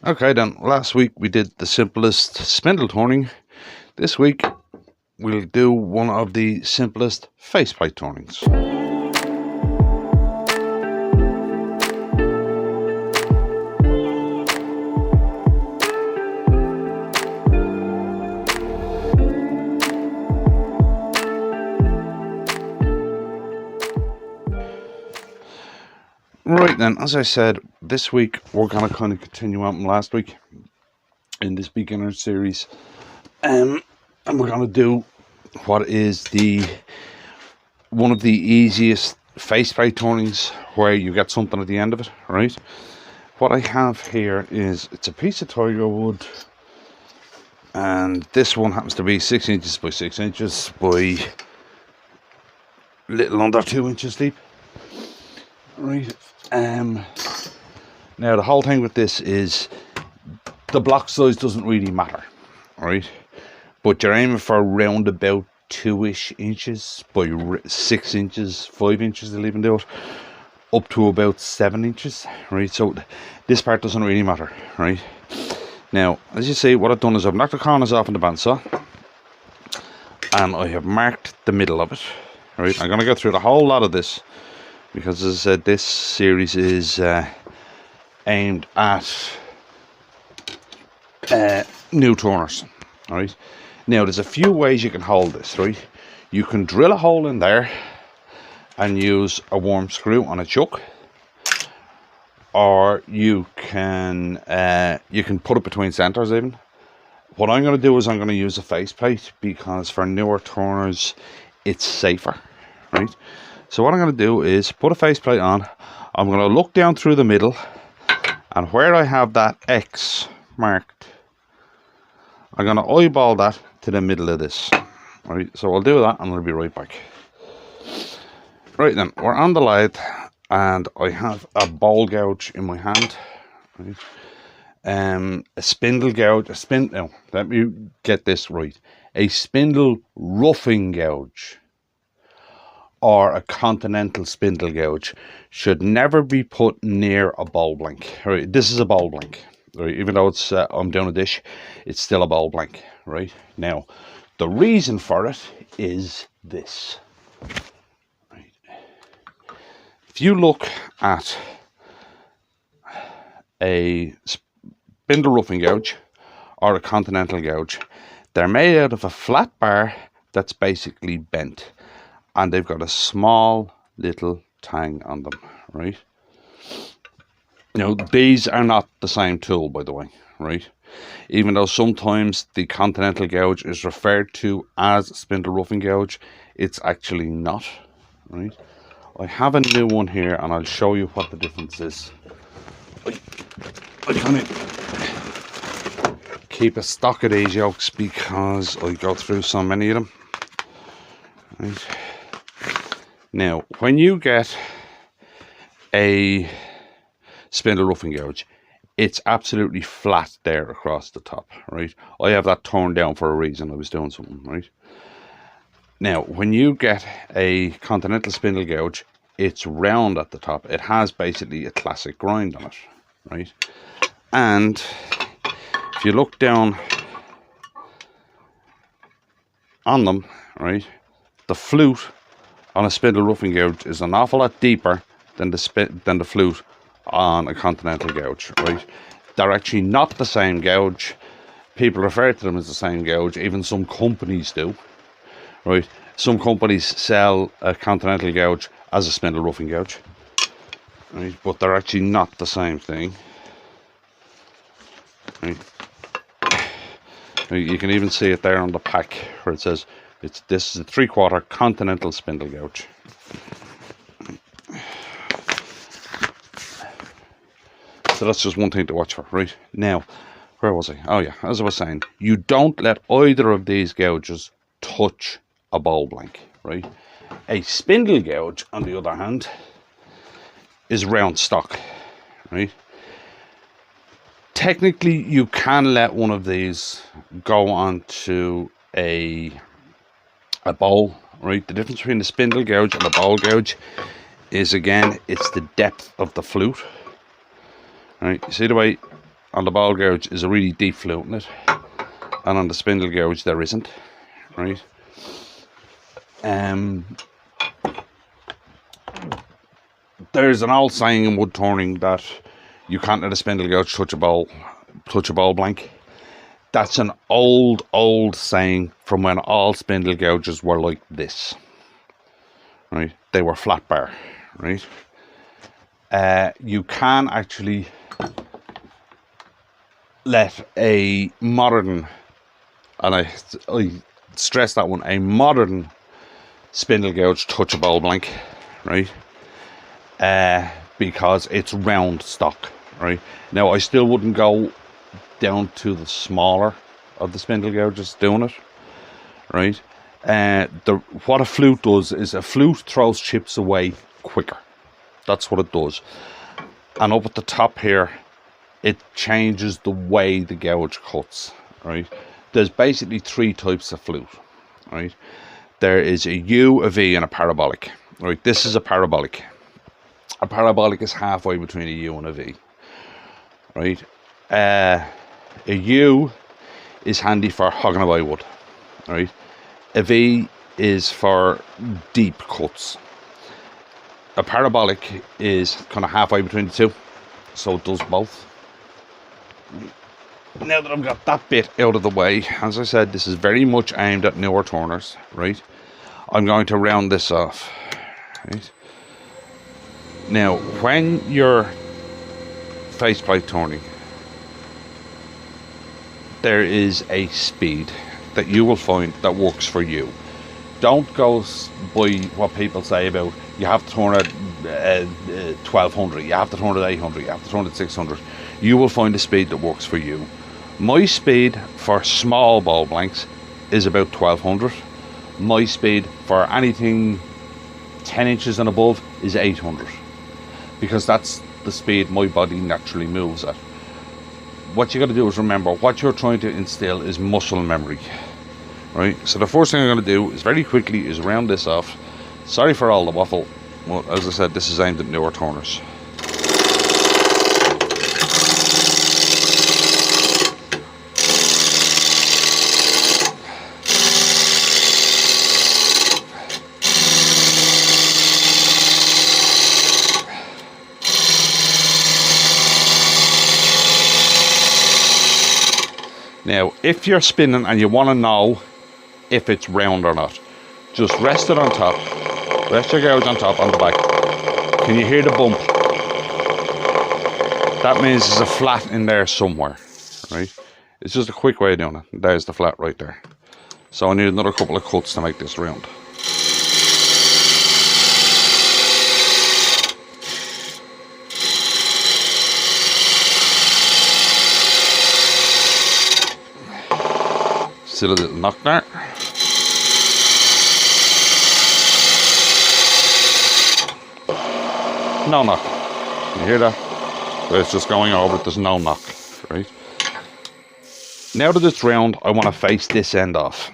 Okay then, last week we did the simplest spindle turning. This week we'll do one of the simplest faceplate turnings. Right then, as I said, this week we're going to kind of continue on from last week in this beginner series. And we're going to do what is one of the easiest faceplate turnings where you get something at the end of it, right? What I have here is, it's a piece of tiger wood, and this one happens to be 6 inches by 6 inches by little under 2 inches deep, right? Now the whole thing with this is the block size doesn't really matter, right? But you're aiming for around about 2-ish inches by 6 inches, 5 inches they'll even do it, up to about 7 inches, right? So this part doesn't really matter, right? Now, as you see, what I've done is I've knocked the corners off in the bandsaw, and I have marked the middle of it, right? I'm going to go through the whole lot of this, because as I said, this series is aimed at new turners, right? Now there's a few ways you can hold this, right? You can drill a hole in there and use a worm screw on a chuck, or you can put it between centers even. What I'm going to do is I'm going to use a faceplate, because for newer turners it's safer, right? So what I'm going to do is put a faceplate on. I'm going to look down through the middle, and where I have that X marked, I'm going to eyeball that to the middle of this. Right, so I'll do that and I'll be right back. Right then, we're on the lathe, and I have a ball gouge in my hand. Right? A spindle gouge, no, let me get this right. A spindle roughing gouge, or a continental spindle gouge, should never be put near a bowl blank. Right, this is a bowl blank. Right, even though it's I'm doing a dish, it's still a bowl blank. Right, now the reason for it is this. Right, if you look at a spindle roughing gouge or a continental gouge, they're made out of a flat bar that's basically bent, and they've got a small little tang on them, right? Now, these are not the same tool, by the way, right? Even though sometimes the continental gouge is referred to as a spindle roughing gouge, it's actually not, right? I have a new one here, and I'll show you what the difference is. I kind of keep a stock of these yokes because I go through so many of them, right? Now, when you get a spindle roughing gouge, it's absolutely flat there across the top, right? I have that torn down for a reason. I was doing something, right? Now, when you get a continental spindle gouge, it's round at the top. It has basically a classic grind on it, right? And if you look down on them, right, the flute on a spindle roughing gouge is an awful lot deeper than the flute on a continental gouge, right? They're actually not the same gouge. People refer to them as the same gouge. Even some companies do, right? Some companies sell a continental gouge as a spindle roughing gouge, right? But they're actually not the same thing, right? You can even see it there on the pack where it says this is a 3/4 continental spindle gouge. So that's just one thing to watch for, right? Now, where was I? Oh yeah, as I was saying, you don't let either of these gouges touch a bowl blank, right? A spindle gouge, on the other hand, is round stock, right? Technically, you can let one of these go onto a bowl, right? The difference between a spindle gouge and a bowl gouge is, again, it's the depth of the flute. Right, you see the way on the ball gouge is a really deep flute in it, and on the spindle gouge there isn't, right? There's an old saying in wood turning that you can't let a spindle gouge touch a ball blank. That's an old saying from when all spindle gouges were like this, right? They were flat bar, right? You can actually let a modern, and I stress that one, a modern spindle gouge touch a ball blank, right? Because it's round stock, right? Now I still wouldn't go down to the smaller of the spindle gouges doing it, right? What a flute does is a flute throws chips away quicker. That's what it does. And up at the top here, it changes the way the gouge cuts, right? There's basically 3 types of flute, right? There is a U, a V, and a parabolic, right? This is a parabolic. A parabolic is halfway between a U and a V, right? A U is handy for hogging away wood, right? A V is for deep cuts. A parabolic is kind of halfway between the two, so it does both. Now that I've got that bit out of the way, as I said, this is very much aimed at newer turners, right? I'm going to round this off, right? Now, when you're faceplate turning, there is a speed that you will find that works for you. Don't go by what people say about you have to turn at 1200, you have to turn at 800, you have to turn at 600. You will find a speed that works for you. My speed for small ball blanks is about 1200. My speed for anything 10 inches and above is 800, because that's the speed my body naturally moves at. What you got to do is remember what you're trying to instill is muscle memory, right? So the first thing I'm going to do is very quickly is round this off. Sorry for all the waffle. Well, as I said, this is aimed at newer turners. Now, if you're spinning and you want to know if it's round or not, just rest it on top. Rest your gouge on top, on the back. Can you hear the bump? That means there's a flat in there somewhere, right? It's just a quick way of doing it. There's the flat right there. So I need another couple of cuts to make this round. Still a little knock there. No knock. You hear that? But it's just going over it. There's no knock, right? Now that it's round, I want to face this end off.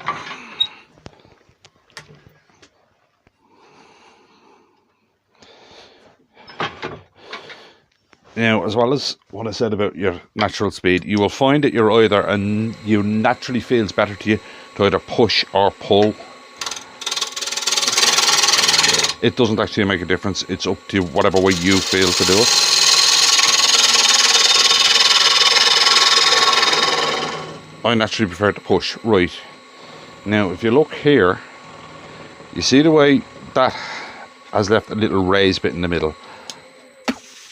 Now, as well as what I said about your natural speed, you will find that you're either, and you naturally feels better to you to either push or pull. It doesn't actually make a difference. It's up to whatever way you feel to do it. I naturally prefer to push. Right. Now, if you look here, you see the way that has left a little raised bit in the middle.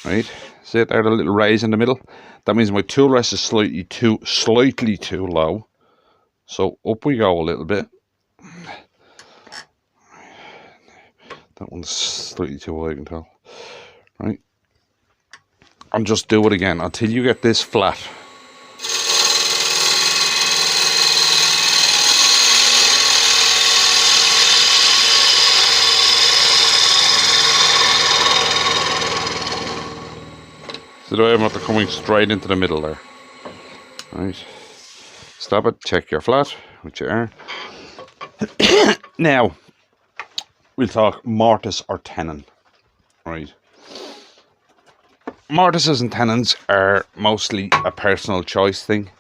Right? See it there, the little raise in the middle? That means my tool rest is slightly too low. So up we go a little bit. That one's slightly too high, I can tell. Right? And just do it again until you get this flat. So do I have it coming straight into the middle there? Right. Stop it, check your flat, which you are. Now, we'll talk mortise or tenon. Right. mortises and tenons are mostly a personal choice thing.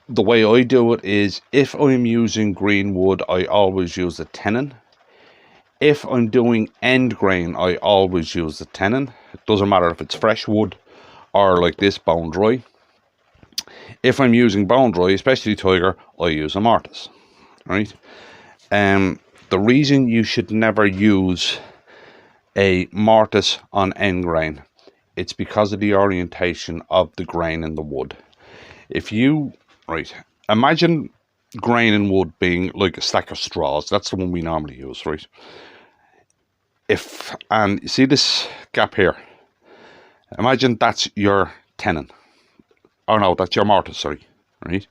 The way I do it is, if I'm using green wood, I always use a tenon. If I'm doing end grain, I always use a tenon. It doesn't matter if it's fresh wood or like this, bone dry. If I'm using bone dry, especially tiger, I use a mortise, right? The reason you should never use a mortise on end grain, it's because of the orientation of the grain in the wood. If you, right, imagine grain in wood being like a stack of straws. That's the one we normally use, right? And you see this gap here? Imagine that's your tenon. Oh no, that's your mortise, sorry, right?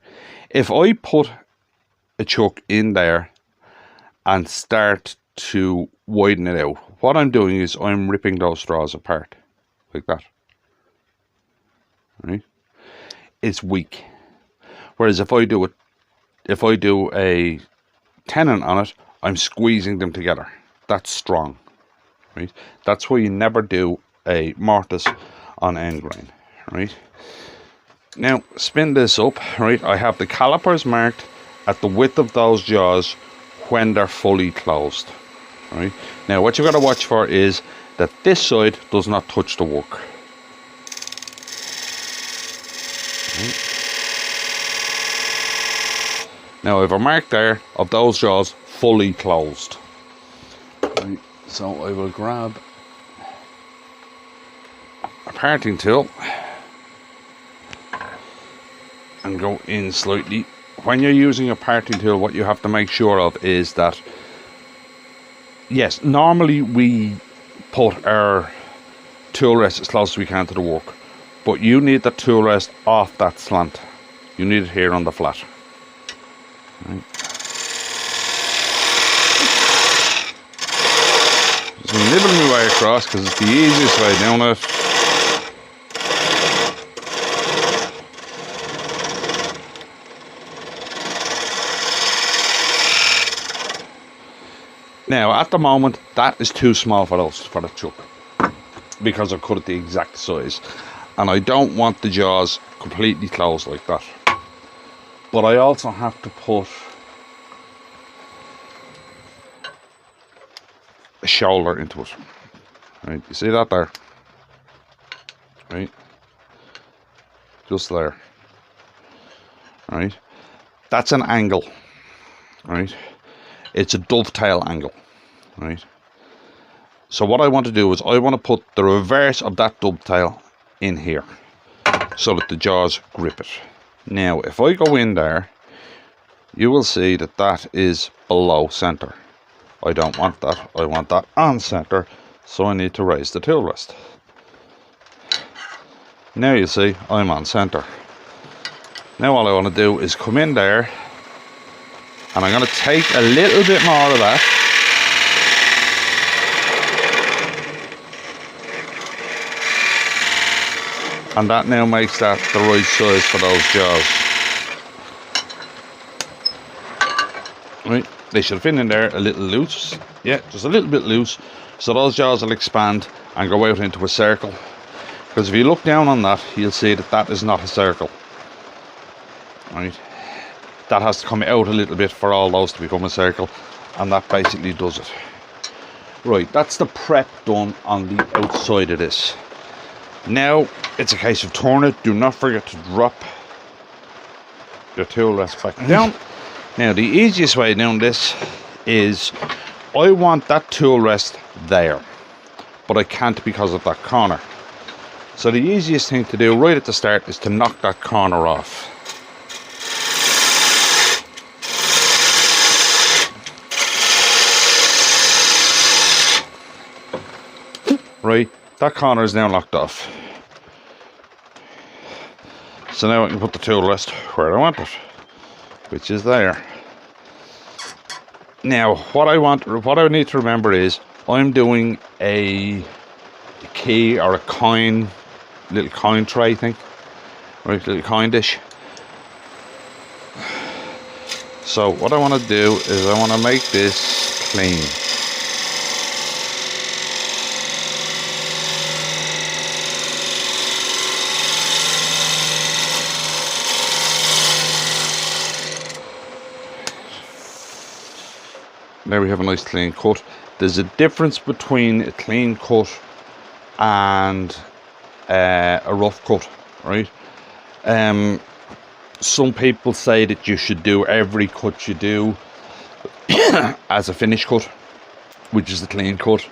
If I put a chuck in there and start to widen it out, what I'm doing is I'm ripping those straws apart, like that, right? It's weak. Whereas if I do a tenon on it, I'm squeezing them together. That's strong, right? That's why you never do a mortise on end grain, right? Now, spin this up, right? I have the calipers marked at the width of those jaws when they're fully closed, right? Now, what you've got to watch for is that this side does not touch the work. Right. Now, I have a mark there of those jaws fully closed. Right. So, I will grab a parting tool and go in slightly. When you're using a parting tool, what you have to make sure of is that, yes, normally we put our tool rest as close as we can to the work, but you need the tool rest off that slant. You need it here on the flat. Right. Just nibbling my way across because it's the easiest way down it. Now, at the moment, that is too small for the chuck, because I cut it the exact size, and I don't want the jaws completely closed like that. But I also have to put a shoulder into it. Right, you see that there? Right, just there. Right, that's an angle. Right. It's a dovetail angle, right? So what I want to do is I want to put the reverse of that dovetail in here so that the jaws grip it. Now, if I go in there, you will see that that is below center. I don't want that. I want that on center, so I need to raise the tool rest. Now you see I'm on center. Now all I want to do is come in there, and I'm going to take a little bit more of that. And that now makes that the right size for those jaws. Right, they should fit in there a little loose. Yeah, just a little bit loose. So those jaws will expand and go out into a circle. Because if you look down on that, you'll see that that is not a circle. Right. That has to come out a little bit for all those to become a circle, and that basically does it. Right, that's the prep done on the outside of this. Now it's a case of turn it. Do not forget to drop your tool rest back down. Now the easiest way doing this is, I want that tool rest there, but I can't because of that corner. So the easiest thing to do right at the start is to knock that corner off. Right, that corner is now locked off. So now I can put the tool rest where I want it, which is there. Now, what I need to remember is, I'm doing a key or a coin, little coin tray thing, right, little coin dish. So what I want to do is I want to make this clean. There we have a nice clean cut. There's a difference between a clean cut and a rough cut, right? Some people say that you should do every cut you do as a finish cut, which is the clean cut.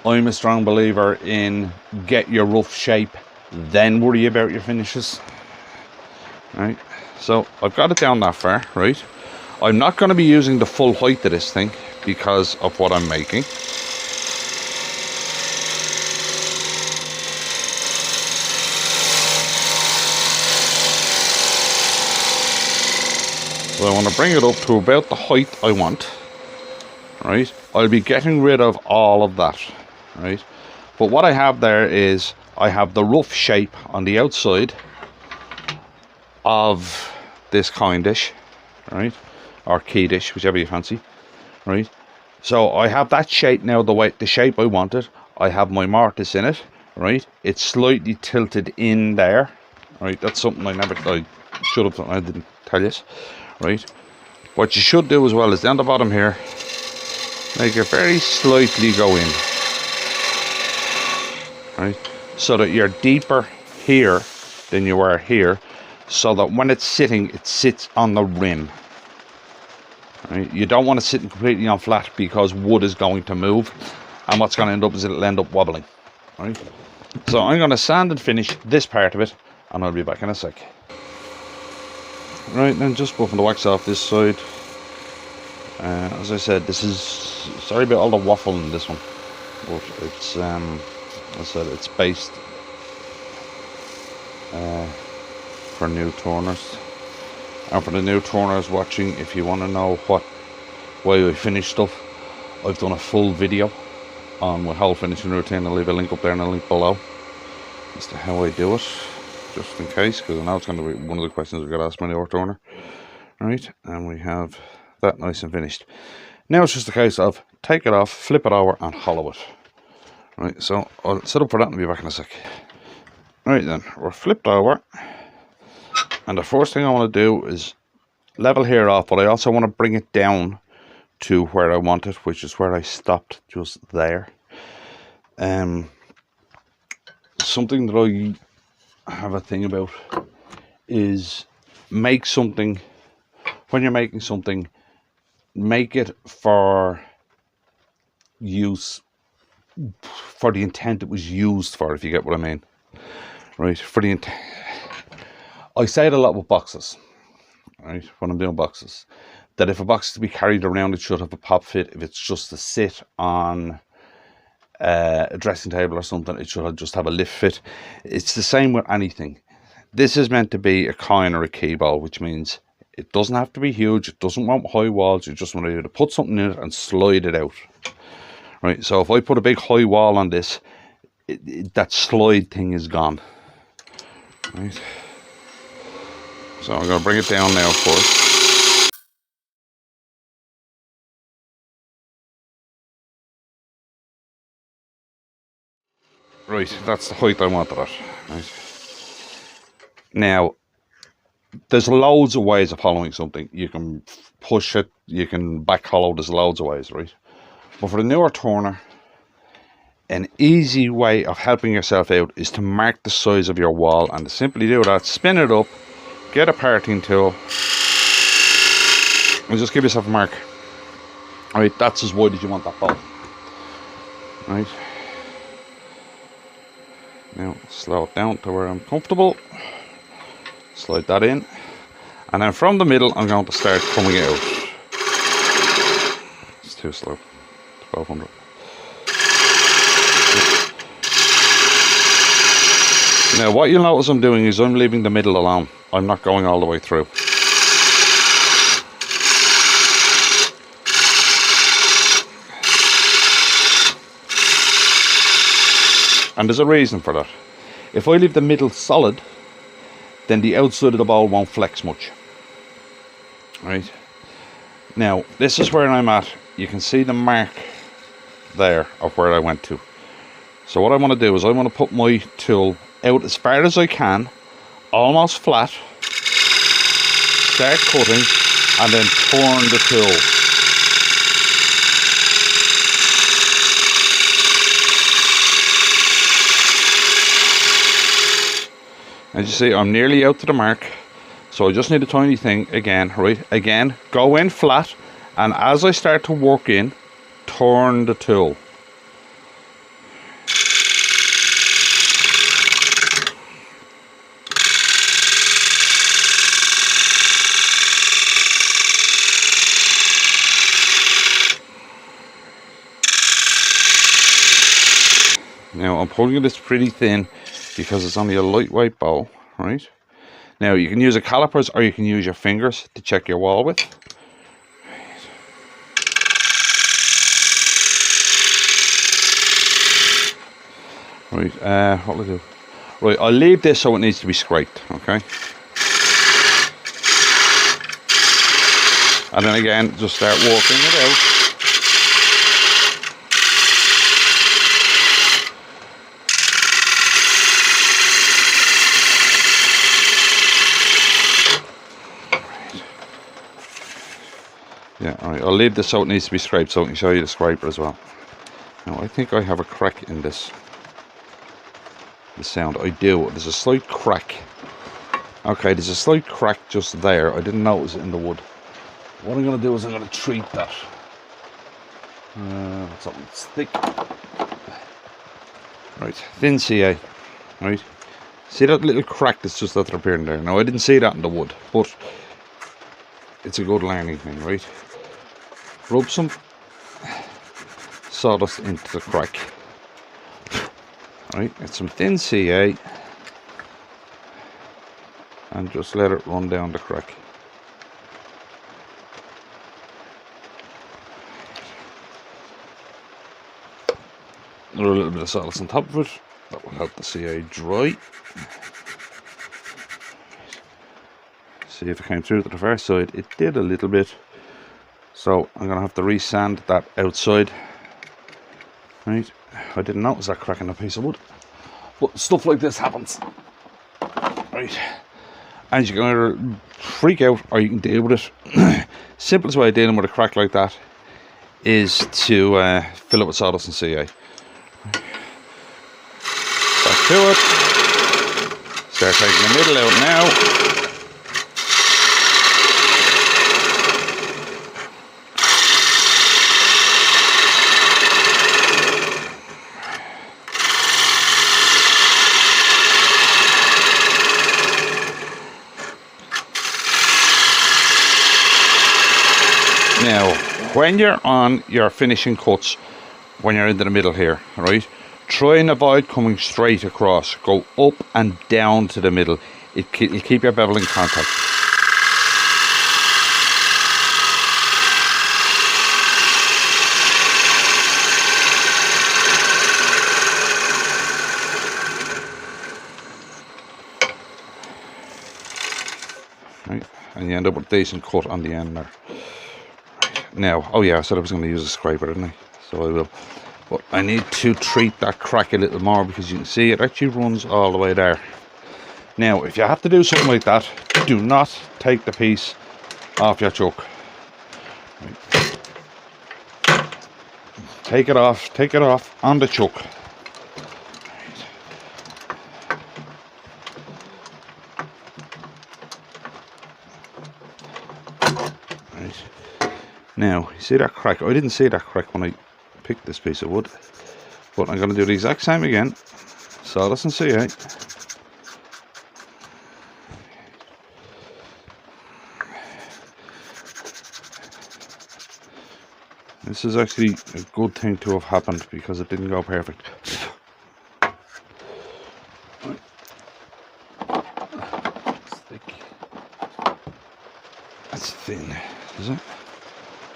I'm a strong believer in get your rough shape, then worry about your finishes. Right, so I've got it down that far, right? I'm not going to be using the full height of this thing because of what I'm making. So I want to bring it up to about the height I want, right? I'll be getting rid of all of that, right? But what I have there is I have the rough shape on the outside of this coin dish, right? Or key dish, whichever you fancy, right? So I have that shape now, the shape I wanted. I have my mortise in it, right? It's slightly tilted in there, right? That's something I should have, I didn't tell you, right? What you should do as well is down the bottom here, make it very slightly go in, right? So that you're deeper here than you are here, so that when it's sitting, it sits on the rim. Right? You don't want to sit completely on flat because wood is going to move, and what's going to end up is it'll end up wobbling. Right? So I'm going to sand and finish this part of it, and I'll be back in a sec. Right, then just buffing the wax off this side. As I said, this is, sorry about all the waffle in this one, but it's as I said, it's based for new turners. And for the new turners watching, if you want to know what way I finish stuff, I've done a full video on my whole finishing routine. I'll leave a link up there and a link below as to how I do it, just in case, because I know it's going to be one of the questions we've got asked my new turner. Right, and we have that nice and finished. Now it's just a case of take it off, flip it over and hollow it. Right, so I'll set up for that and be back in a sec. Right then, we're flipped over. And the first thing I want to do is level here off, but I also want to bring it down to where I want it, which is where I stopped just there. Something that I have a thing about is make something, when you're making something, make it for use, for the intent it was used for, if you get what I mean. Right, for the intent. I say it a lot with boxes, right, when I'm doing boxes, that if a box is to be carried around, it should have a pop fit. If it's just to sit on a dressing table or something, it should just have a lift fit. It's the same with anything. This is meant to be a coin or a key bowl, which means it doesn't have to be huge. It doesn't want high walls. You just want to put something in it and slide it out. Right, so if I put a big high wall on this, that slide thing is gone. Right. So I'm going to bring it down now first. Right, that's the height I wanted it. Right. Now, there's loads of ways of hollowing something. You can push it, you can back hollow, there's loads of ways, right? But for the newer turner, an easy way of helping yourself out is to mark the size of your wall, and to simply do that, spin it up, get a parting tool, and just give yourself a mark. Right, that's as wide as you want that ball. Right. Now slow it down to where I'm comfortable. Slide that in, and then from the middle I'm going to start coming out. It's too slow. 1200. Now what you'll notice I'm doing is I'm leaving the middle alone. I'm not going all the way through. And there's a reason for that. If I leave the middle solid, then the outside of the bowl won't flex much. Right? Now, this is where I'm at. You can see the mark there of where I went to. So what I want to do is I want to put my tool out as far as I can, almost flat, start cutting, and then turn the tool. As you see, I'm nearly out to the mark, so I just need a tiny thing again, right? Again, go in flat, and as I start to work in, turn the tool. Now I'm pulling this pretty thin because it's only a lightweight bow, right? Now you can use a calipers or you can use your fingers to check your wall width. Right, what will I do? Right, I'll leave this so it needs to be scraped, okay? And then again, just start working it out. Yeah, alright, I'll leave this so it needs to be scraped so I can show you the scraper as well. Now, I think I have a crack in this. The sound, I do. There's a slight crack. Okay, there's a slight crack just there. I didn't notice it in the wood. What I'm going to do is I'm going to treat that. Something thick. Right, thin CA. Right. See that little crack that's just after appearing there? Now, I didn't see that in the wood, but it's a good learning thing, right? Rub some sawdust into the crack. Right, get some thin CA and just let it run down the crack. A little bit of sawdust on top of it, that will help the CA dry. See if it came through to the far side. It did a little bit, so I'm going to have to re-sand that outside. Right, I didn't notice that crack in a piece of wood, but stuff like this happens. Right, and you can either freak out or you can deal with it. Simplest way of dealing with a crack like that is to fill it with sawdust and CA. Back to it. Start taking the middle out now. Now, when you're on your finishing cuts, when you're into the middle here, right, try and avoid coming straight across. Go up and down to the middle. It'll keep your bevel in contact. Right, and you end up with a decent cut on the end there. Now, oh yeah, I said I was going to use a scraper, didn't I? So I will. But I need to treat that crack a little more because you can see it actually runs all the way there. Now, if you have to do something like that, do not take the piece off your chuck. Right. Take it off on the chuck. Right. Now, you see that crack? I didn't see that crack when I picked this piece of wood, but I'm going to do the exact same again. Sawdust and CA. This is actually a good thing to have happened because it didn't go perfect. Right. It's thick. That's thin, is it?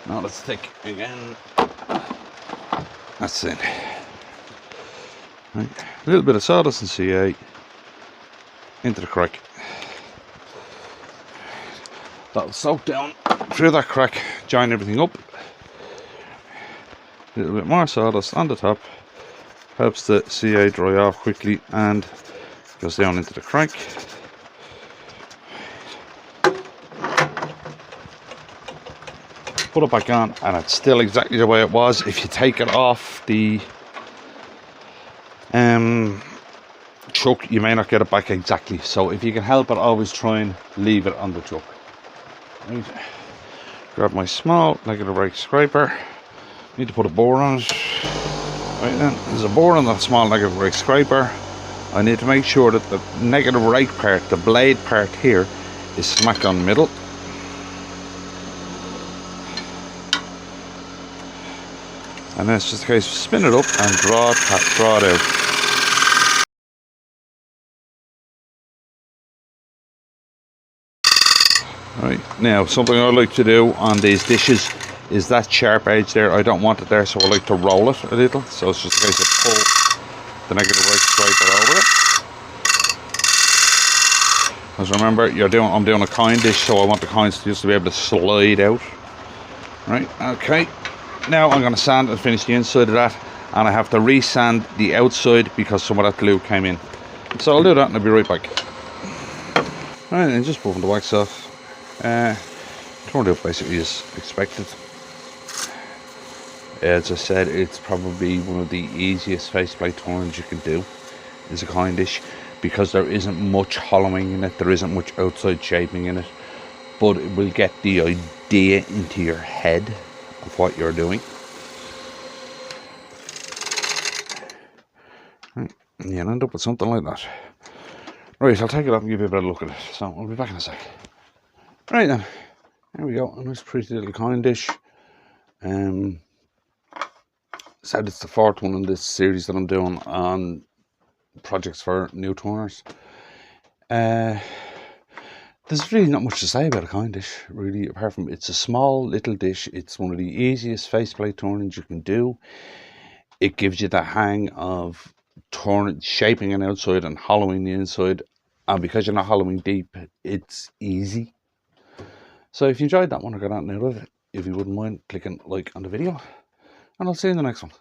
No, that's thick again. That's it. Right. A little bit of sawdust and CA into the crack. That'll soak down through that crack, join everything up. A little bit more sawdust on the top helps the CA dry off quickly and goes down into the crack. Put it back on and it's still exactly the way it was. If you take it off the chuck, you may not get it back exactly. So if you can help it, always try and leave it on the chuck. Right. Grab my small negative rake scraper. Need to put a bore on it. Right then, there's a bore on that small negative rake scraper. I need to make sure that the negative rake part, the blade part here, is smack on the middle. And then it's just a case of spin it up and draw it out. Right, now something I like to do on these dishes is that sharp edge there, I don't want it there, so I like to roll it a little. So it's just a case of pull the negative rake scraper over it. Because remember, I'm doing a coin dish, so I want the coins to just be able to slide out. Right, okay. Now I'm going to sand and finish the inside of that, and I have to re-sand the outside because some of that glue came in. So I'll do that and I'll be right back. Right, and just buffing the wax off. Turned out basically as expected. As I said, it's probably one of the easiest faceplate turns you can do is a coin dish, because there isn't much hollowing in it, there isn't much outside shaping in it, but it will get the idea into your head of what you're doing. Right, and you'll end up with something like that. Right, I'll take it up and give you a better look at it. So I'll be back in a sec. Right then, there we go, a nice pretty little coin dish. Said it's the fourth one in this series that I'm doing on projects for new turners. There's really not much to say about a coin dish, really, apart from it's a small little dish. It's one of the easiest faceplate turnings you can do. It gives you the hang of shaping an outside and hollowing the inside, and because you're not hollowing deep, it's easy. So if you enjoyed that one or got anything out of it, if you wouldn't mind clicking like on the video, and I'll see you in the next one.